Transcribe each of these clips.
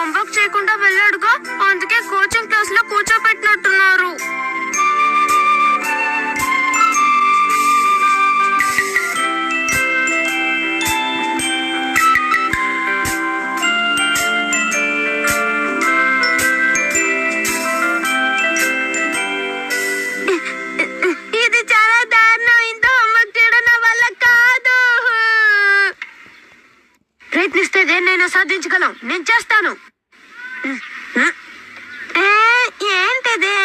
Homework చేయకుండా వెళ్ళాడుగా, అందుకే coaching class లో కూర్చోబెట్టినట్టున్నారు. ఇది చాలా దారుణం. ఇంత హోంవర్క్ చేయడం నా వల్ల కాదు. ప్రయత్నిస్తే దేన్నైనా సాధించగలం. నేను చేస్తాను. ఏంటిది?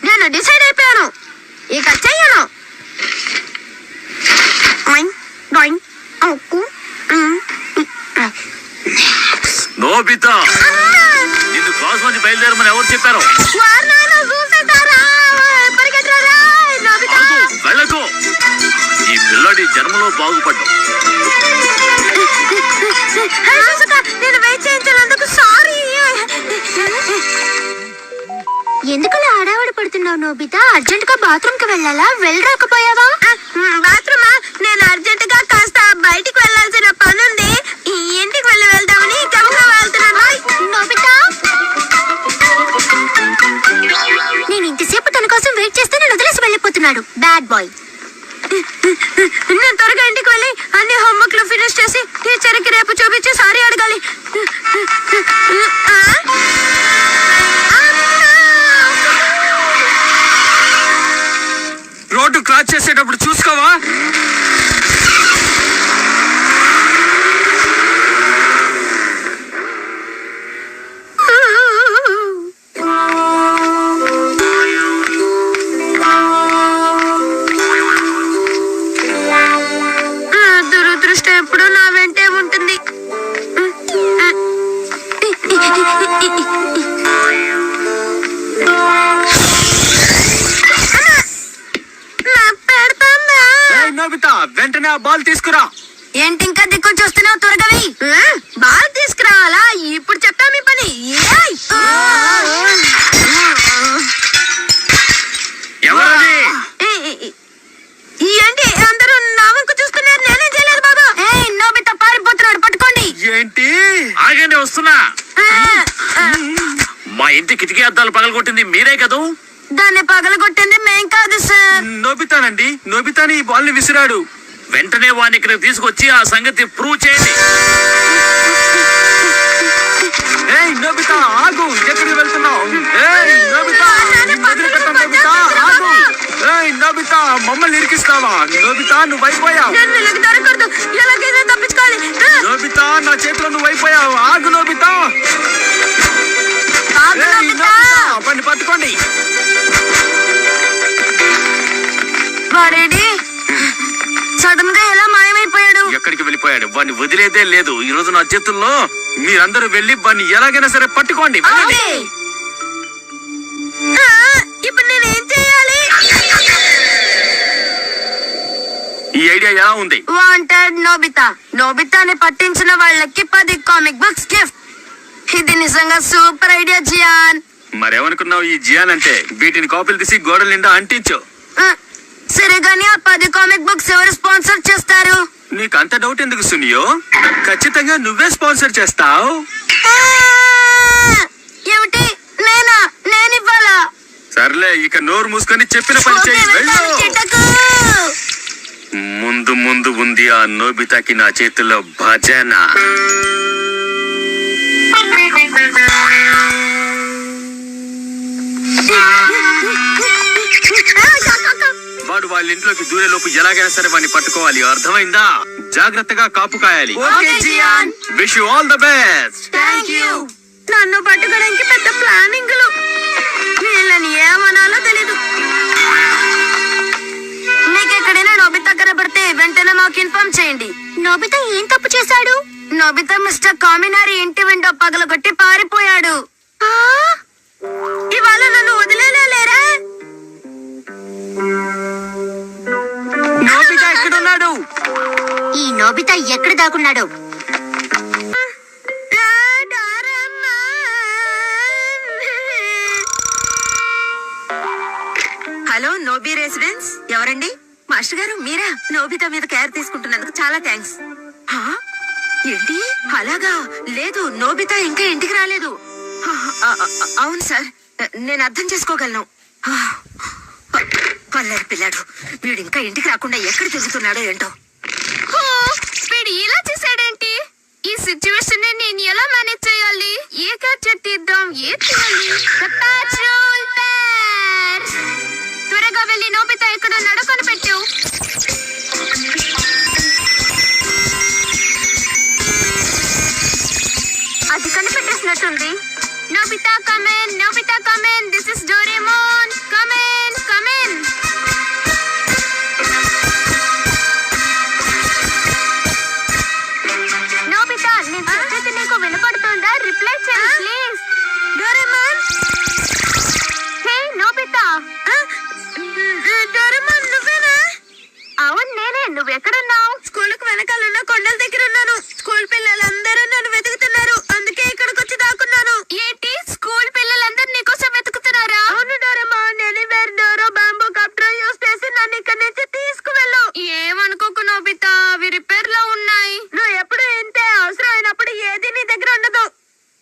నేను డిసైడ్ అయిపోయాను, ఇక చెయ్యను. నోబితా, నిన్ను క్లాస్ నుంచి బయలుదేరమని ఎవరు చెప్పారు? వెళ్ళకు, ఈ పిల్లడి జన్మలో బాగుపడ్డావు. నేను వెయిట్ చేయించినందుకు సారీ. ఎందుకలా హడావుడి పడుతున్నావు నోబితా? అర్జెంట్ గా బాత్రూమ్ కి వెళ్ళాలా? వెళ్ళరాకపోయావా? బాత్రూమా? నేను అర్జెంట్ గా కాస్త బయటికి వెళ్ళాల్సిన పని ఉంది. ఇంటికి వెళ్దామని గమనం వెళ్తున్నాను. నోబితా, నేను ఇంతసేపు తన కోసం వెయిట్ చేస్తే నేను వదిలేసి వెళ్ళిపోతున్నాడు. Bad boy. నేను త్వరగా ఇంటికి వెళ్ళి అన్ని హోంవర్క్ లో ఫినిష్ చేసి టీచర్కి రేపు చూపించి సారీ అడగాలి. రోడ్డు క్రాస్ చేసేటప్పుడు చూసుకోవా? దురదృష్టం ఎప్పుడు నా వెంటే ఉంటుంది. నోబితా, వెంటనే ఆ బాల్ తీసుకురా. ఏంటి ఇంకా దిక్కు చూస్తున్నావు? త్వరగా బాల్ తీసుకురావాలా? ఇప్పుడు చెప్తా మీ పని. ఏంటి అందరూ నా వంకు చూస్తున్నారు? నేనేం చేయలేదు బాబు. నోబితా పారిపోతున్నాడు, పట్టుకోండి. ఏంటి? ఆగండి, వస్తున్నా. మా ఇంటి కిటికీ అద్దాలు పగలగొట్టింది మీరే కదూ? దాన్ని పగలగొట్టింది మేం కాదు సార్. నోబితానండి. నోబితాని ఈ బాల్ ని విసిరాడు. వెంటనే వాడిని ఇక్కడికి తీసుకొచ్చి ఆ సంగతి ప్రూవ్ చేయండి. ఏయ్ నోబితా, ఆగు. ఎక్కడికి వెళ్తున్నావు? ఏయ్ నోబితా, వదిలిపెట్టు నోబితా, ఆగు. ఏయ్ నోబితా, మమ్మల్ని ఇరికిస్తావా? నోబితా, నువ్వు అయిపోయావు. ఎలాగైనా తప్పించుకోవాలి. నోబితా, నా చేతిలో నువ్వు అయిపోయావు. ఆగు నోబితా. పని పట్టుకోండి. వాడేడి సడన్ గా ఎలా మాయమైపోయాడు? ఎక్కడికి వెళ్ళిపోయాడు? వాడిని వదిలేదే లేదు. ఈ రోజు నా చేతుల్లో. మీరందరూ వెళ్ళి వాడిని ఎలాగైనా సరే పట్టుకోండి. ఇప్పుడు నేనేం చేయాలి? ఈ ఐడియా ఎలా ఉంది? Wanted Nobita. నోబితాని పట్టించిన వాళ్ళకి 10 కామిక్ బుక్స్ గిఫ్ట్. ఇది నిజంగా సూపర్ ఐడియా జియాన్. మరేమనుకున్నావు? ఈ జియాన్ అంటే వీటిని కాపీలు తీసి గోడల నిండా అంటించు. సరే గానీ ఆ 10 కామిక్ బుక్స్ ఎవరు స్పాన్సర్ చేస్తారు? నీకు అంత డౌట్ ఎందుకు సునియో? ఖచ్చితంగా నువ్వే స్పాన్సర్ చేస్తావు. ఏమిటి? నేనా? నేనివ్వాలా? సర్లే, ఇక నోరు మూసుకొని చెప్పిన పని చేయి. ముందు ముందు ఉంది ఆ నోబితాకి నా చేతిలో భజన. వాడు వాళ్ళ ఇంట్లోకి దూరేలోపు ఎలాగైనా సరే వాడిని పట్టుకోవాలి. అర్థమైందా? జాగ్రత్తగా కాపు కాయాలి. Wish you all the best. నన్ను పట్టుకోవడానికి పెద్ద ప్లానింగ్లు. వీళ్ళని ఏమనాలో తెలీదు. మీకు ఎక్కడైనా నోబితా కనబడితే వెంటనే మాకు ఇన్ఫార్మ్ చేయండి. నోబితా ఏం తప్పు చేశాడు? నోబితా మిస్టర్ కామినారి ఇంటి విండో పగలగొట్టి పారిపోయాడు. ఇవాళ నన్ను వదిలేలేరా? నోబితా ఎక్కడున్నాడు? ఈ నోబితా ఎక్కడ దాక్కున్నాడు? Hello, Nobi residence. ఎవరండి? మా మాస్టర్ గారు మీరా? నోబితా మీద కేర్ తీసుకుంటున్నందుకు చాలా థ్యాంక్స్. ఏంటి అలాగా? లేదు, నోబితా ఇంకా ఇంటికి రాలేదు. అవును సార్, నేను అర్థం చేసుకోగలను. పల్లెరు పిల్లాడు, వీడు ఇంకా ఇంటికి రాకుండా ఎక్కడ తిరుగుతున్నాడో ఏంటో. వీడు ఇలా చేశాడేంటి? ఈ సిచ్యువేషన్ నేను ఎలా మేనేజ్ చేయాలి? ఏ క్యాప్చర్ తీద్దాం? ఏ చేయాలి? త్వరగా వెళ్ళి నోబితా ఎక్కడ నడకని పెట్టు. అది కనిపెట్టేసినట్టుంది. Nobita come in, Nobita come in, this is Doraemon. Come in, come in. Nobita, నేను చెప్పేది నీకు వినపడుతుందా? రిప్లై చేయి please. Doraemon. Hey Nobita. Doraemon నువ్వేనా? అవును నేనే. నువ్వెక్కడున్నావు? స్కూల్ కు వెనకాలన్న కొండల దగ్గర ఉన్నాను. స్కూల్ పిల్లలందరూ నన్ను వెతుకుతున్నారు, అందుకే ఇక్కడికి వచ్చి దాక్కున్నాను. ఏంటి, స్కూల్ పిల్లలందరూ నీకోసం వెతుకుతున్నారా? అవును డోరేమోన్, ఎనీవేర్ డోరో బాంబూ కప్టర్ యూస్ చేసి నన్ను ఇక్కడి నుంచి తీసుకువెళ్ళు. ఏమనుకోకు నోబితా, అవి రిపేర్ లో ఉన్నాయి. నువ్వు ఎప్పుడు ఇంతే, అవసరం అయినప్పుడు ఏది నీ దగ్గర ఉండదు.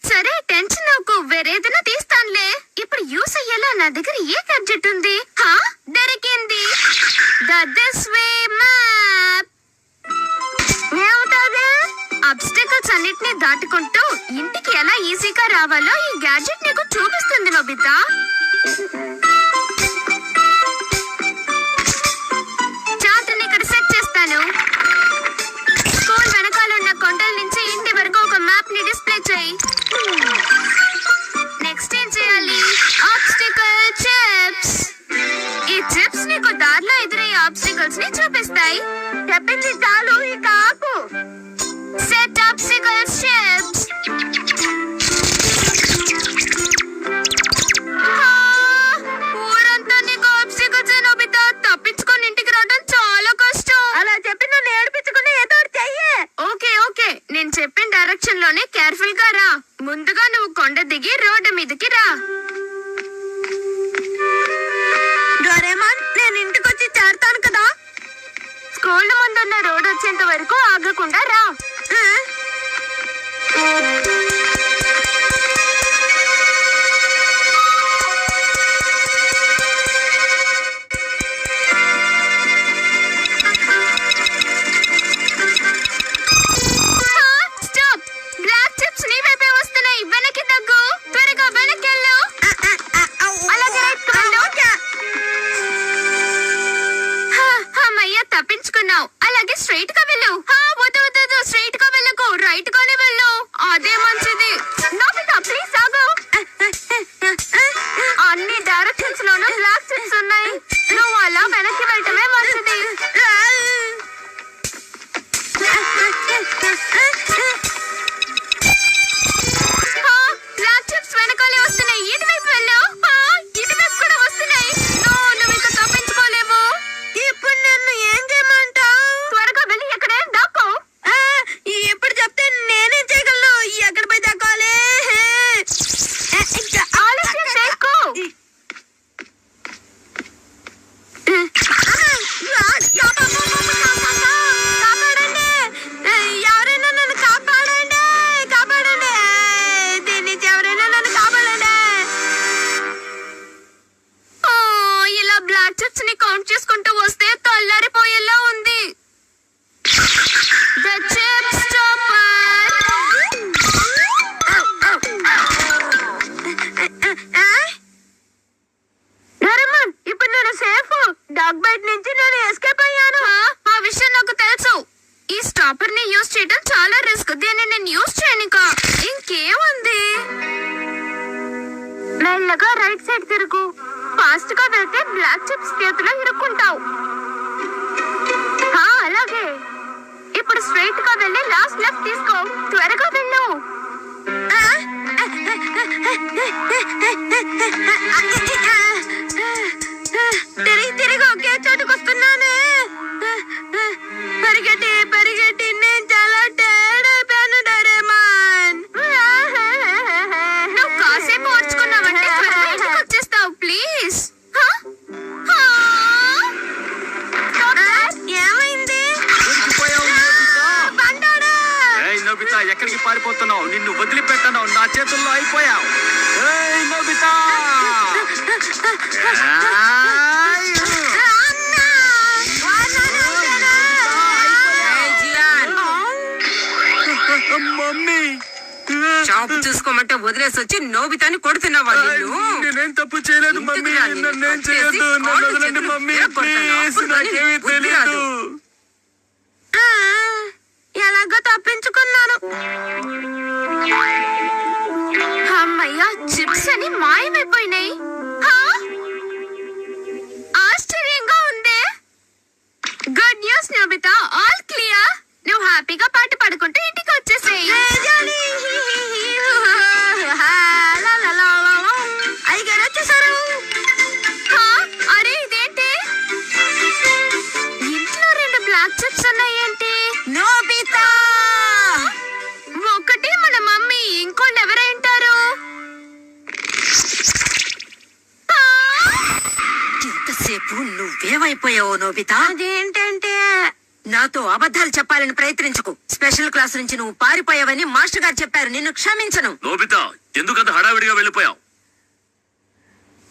సరే టెన్షన్ నాకు, వేరేదైనా తీస్తానులే. ఇప్పుడు యూస్ అయ్యేలా నా దగ్గర ఏ గ్యాడ్జెట్ ఉంది? దొరికింది. This way map. అబ్స్టికల్స్ అన్నిటిని దాటుకుంటూ ఇంటికి ఎలా ఈజీగా రావాలో ఈ గ్యాడ్జెట్ నీకు చూపిస్తుంది నోబితా. చార్ట్ని ఇక్కడ సెట్ చేస్తాను. స్కూల్ వెనకాల ఉన్న కొండల నుంచి ఇంటి వరకు ఒక మ్యాప్ ని డిస్ప్లే చేయి. నెక్స్ట్ ఏం చేయాలి? Obstacle chips. ఈ చిప్స్ నీకు దారిలో ఎదురయ్యే ఆబ్స్టికల్స్ ని చూపిస్తాయి. చెప్పింది చాలు, ఇక ఆపు. Set obstacle chips. ఊరంతా నీకు ఆబ్స్టికల్స్ నోబితా, తప్పించుకొని ఇంటికి రావడం చాలా కష్టం. అలా చెప్పి నన్ను ఏడిపించుకుని ఏదో ఒకటి చెయ్యి. ఓకే ఓకే, నేను చెప్పిన డైరెక్షన్ లోనే కేర్ఫుల్ గా రా. ముందుగా నువ్వు కొండ దిగి రోడ్డు మీదకి రా. డోరేమాన్, నేను ఇంటికి వచ్చి చేరతాను కదా. స్కూల్ ముందున్న రోడ్ వచ్చేంత వరకు ఆగకుండా రా. స్టాప్. బ్లాక్ చిప్స్ నీ వైపే వస్తున్నాయి. వెనక్కి తగ్గు. త్వరగా వెనక్కి వెళ్ళు. అలాగే రైట్ వెళ్ళు. అమ్మయ్య, తప్పించుకున్నావు. అలాగే స్ట్రైట్ గా వెళ్ళు. వద్దు వద్దు, స్ట్రైట్ గా వెళ్ళకు, రైట్ గానే వెళ్ళు. అదే మంచిది. నోబితా ప్లీజ్ ఆగు. అన్ని డైరెక్షన్స్ లోనూ బ్లాక్ చిప్స్ ఉన్నాయి. నువ్వు అలా వెనక్కి వెళ్ళటమే మంచిది. బ్లాక్ చిప్స్ వెనకాలే వస్తున్నాయి. ఇటువైపు వెళ్ళు. ఇటువైపు కూడా వస్తున్నాయి. నువ్వు ఇంకా తప్పించుకోలేవు. ఇప్పుడు నన్ను ఏం చేయమంటావు? త్వరగా వెళ్ళి ఎక్కడే దాక్కో. ఇప్పుడు చెప్తే నేనేం చేయగలను? ఎక్కడ పోయి దాక్కోవాలి? ఆలస్యం చేయకు. కాపాడండి, ఎవరైనా నన్ను కాపాడండి, కాపాడండి. దీని నుంచి ఎవరైనా నన్ను కాపాడండి. ఇలా బ్లాక్ చిప్స్ ని కౌంట్ చేసుకుంటూ వస్తే తల్లారిపోయేలా ఉంది. The chip stopper. డోరేమాన్, ఇప్పుడు నేను సేఫ్. డాగ్ బైట్ నుంచి నేను ఎస్కేప్ అయ్యాను. ఆ విషయం నాకు తెలుసు. ఈ స్టాపర్ ని యూజ్ చేయడం చాలా రిస్క్. దీన్ని నేను యూజ్ చేయనిక. ఇంకేముంది? మెల్లగా రైట్ సైడ్ తిరుగు. ఫాస్ట్ గా వెళ్తే బ్లాక్ చిప్స్ చేతిలో ఇరుక్కుంటావు. అలాగే. ఇప్పుడు స్ట్రైట్ గా వెళ్ళి లాస్ట్ లెఫ్ట్ తీసుకో. త్వరగా వెళ్ళు. తిరిగి ఒకే చోటుకు వస్తున్నానే. పరిగెట్టి పరిగెట్టి నేను చాలా టైర్డ్ అయిపోయాను డోరేమాన్. నువ్వు కాసేపు ఓర్చుకున్నావంటే త్వరగా ఇంటికి వచ్చేస్తావు ప్లీజ్. ఎక్కడికి పారిపోతున్నావు? నిన్ను వదిలిపెట్టను, నా చేతుల్లో అయిపోయావు. ఏయ్ నోబితా! మమ్మీ షాప్ చూసుకోమంటే వదిలేసి వచ్చి నోబితాని కొడుతున్నావా నిన్ను? నేనేం తప్పు చేయలేదు మమ్మీ, నన్నేం చేయొద్దు, నన్ను వదలండి మమ్మీ ప్లీజ్, నాకేమీ తెలియదు. ఎలాగో తప్పించుకున్నాను. అమ్మయ్యా, చిప్స్ అని మాయమైపోయినాయి. హా? ఆశ్చర్యంగా ఉందే. Good news Nobita, all clear. నువ్వు హ్యాపీగా పాట పాడుకుంటూ ఇంటికి వచ్చేసేయ్. అయ్యగారు వచ్చేసారు. హా? అరే ఇదేంటి, ఇంట్లో 2 బ్లాక్ చిప్స్ ఉన్నాయేంటి? నోబితా! ఒకటి మన మమ్మీ, ఇంకోటి ఎవరైంటారు? ఇంతసేపు నువ్వేమైపోయావో నోబితా? అదేంటంటే నాతో అబద్ధాలు చెప్పాలని ప్రయత్నించుకు. స్పెషల్ క్లాస్ నుంచి నువ్వు పారిపోయావని మాస్టర్ గారు చెప్పారు. నిన్ను క్షమించను. నోబితా, ఎందుకంత హడావిడిగా వెళ్ళిపోయావు?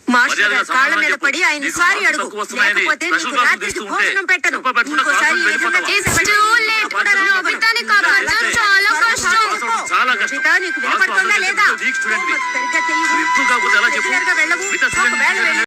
మాస్టర్ గారు కాళ్ళ మీద పడి ఆయన నీకు సారీ మార్కులు అడుగు, తక్కువ వస్తున్నాయని లేకపోతే స్పెషల్ నీకు క్లాసులు రాత్రికి తీస్తూ ఉంటే భోజనం పెట్టను. చెప్ప పెట్టకుండా ఇంకోసారి క్లాసులు ఈ విధంగా వెళ్ళిపోతావు. చేసి It's too late. నోబితాని కాపాడడం చాలా కష్టం. చాలా కష్టం. నోబితా, నీకు వినపడుతుందా లేదా? Week student we. సరిగ్గా చెయ్యి. ఇంప్రూవ్ కాకపోతే ఎలా చెప్పు? రెగ్యులర్గా వెళ్ళవు. మిగతా ఒకవేళ స్టూడెంట్